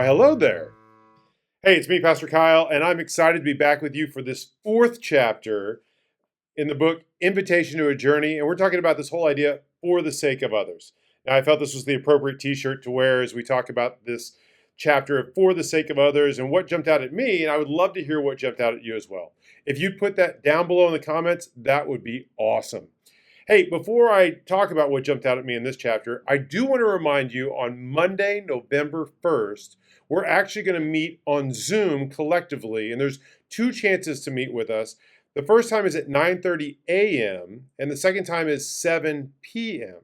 Why, hello there. Hey, it's me, Pastor Kyle, and I'm excited to be back with you for this fourth chapter in the book Invitation to a Journey. And we're talking about this whole idea for the sake of others. Now, I felt this was the appropriate t-shirt to wear as we talk about this chapter of for the sake of others and what jumped out at me. And I would love to hear what jumped out at you as well. If you'd put that down below in the comments, that would be awesome. Hey, before I talk about what jumped out at me in this chapter, I do want to remind you on Monday, November 1st, we're actually going to meet on Zoom collectively, and there's two chances to meet with us. The first time is at 9:30 a.m., and the second time is 7 p.m.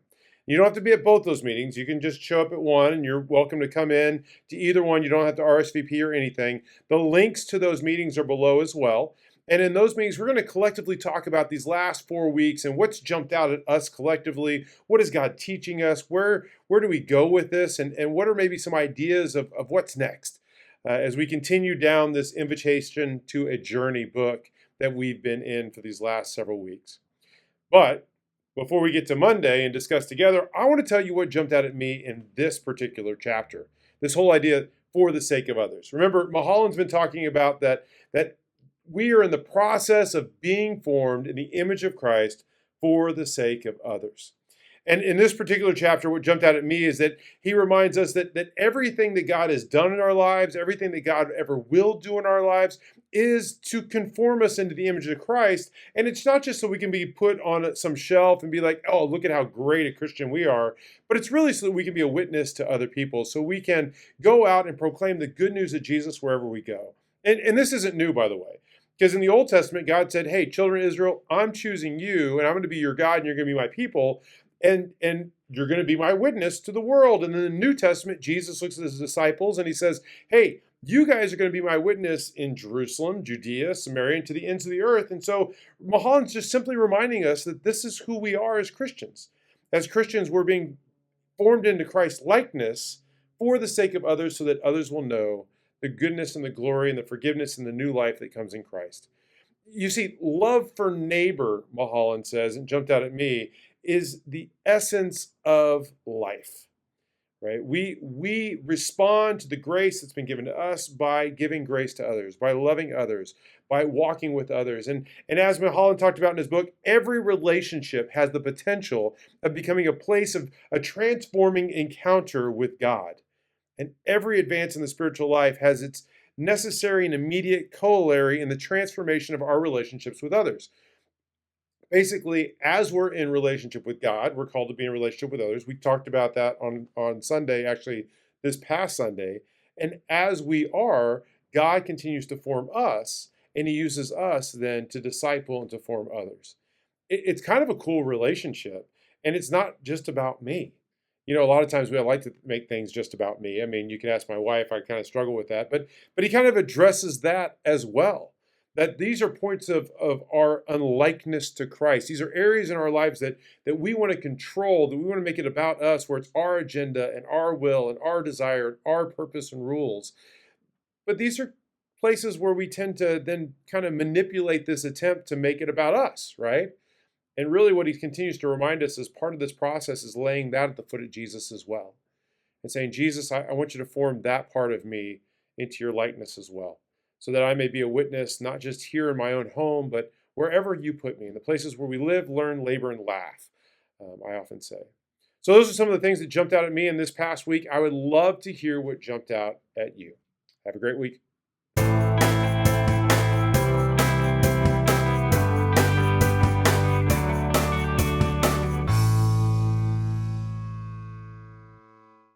You don't have to be at both those meetings. You can just show up at one, and you're welcome to come in to either one. You don't have to RSVP or anything. The links to those meetings are below as well. And in those meetings, we're going to collectively talk about these last 4 weeks and what's jumped out at us collectively. What is God teaching us? Where do we go with this? And what are maybe some ideas of what's next as we continue down this invitation to a journey book that we've been in for these last several weeks. But before we get to Monday and discuss together, I want to tell you what jumped out at me in this particular chapter. This whole idea for the sake of others. Remember, Mulholland's been talking about that we are in the process of being formed in the image of Christ for the sake of others. And in this particular chapter, what jumped out at me is that he reminds us that everything that God has done in our lives, everything that God ever will do in our lives, is to conform us into the image of Christ. And it's not just so we can be put on some shelf and be like, oh, look at how great a Christian we are, but it's really so that we can be a witness to other people, so we can go out and proclaim the good news of Jesus wherever we go. And this isn't new, by the way. Because in the Old Testament, God said, hey, children of Israel, I'm choosing you, and I'm going to be your God, and you're going to be my people, and you're going to be my witness to the world. And in the New Testament, Jesus looks at his disciples, and he says, hey, you guys are going to be my witness in Jerusalem, Judea, Samaria, and to the ends of the earth. And so Mulholland's just simply reminding us that this is who we are as Christians. As Christians, we're being formed into Christ's likeness for the sake of others so that others will know the goodness and the glory and the forgiveness and the new life that comes in Christ. You see, love for neighbor, Mulholland says, and jumped out at me, is the essence of life, right? We respond to the grace that's been given to us by giving grace to others, by loving others, by walking with others. And as Mulholland talked about in his book, every relationship has the potential of becoming a place of a transforming encounter with God. And every advance in the spiritual life has its necessary and immediate corollary in the transformation of our relationships with others. Basically, as we're in relationship with God, we're called to be in relationship with others. We talked about that on Sunday, actually this past Sunday. And as we are, God continues to form us, and he uses us then to disciple and to form others. It's kind of a cool relationship, and it's not just about me. You know, a lot of times we like to make things just about me. I mean, you can ask my wife, I kind of struggle with that, but he kind of addresses that as well. That these are points of our unlikeness to Christ. These are areas in our lives that we want to control, that we want to make it about us, where it's our agenda and our will and our desire and our purpose and rules. But these are places where we tend to then kind of manipulate this attempt to make it about us, right? And really what he continues to remind us as part of this process is laying that at the foot of Jesus as well. And saying, Jesus, I want you to form that part of me into your likeness as well, so that I may be a witness, not just here in my own home, but wherever you put me, in the places where we live, learn, labor, and laugh, I often say. So those are some of the things that jumped out at me in this past week. I would love to hear what jumped out at you. Have a great week.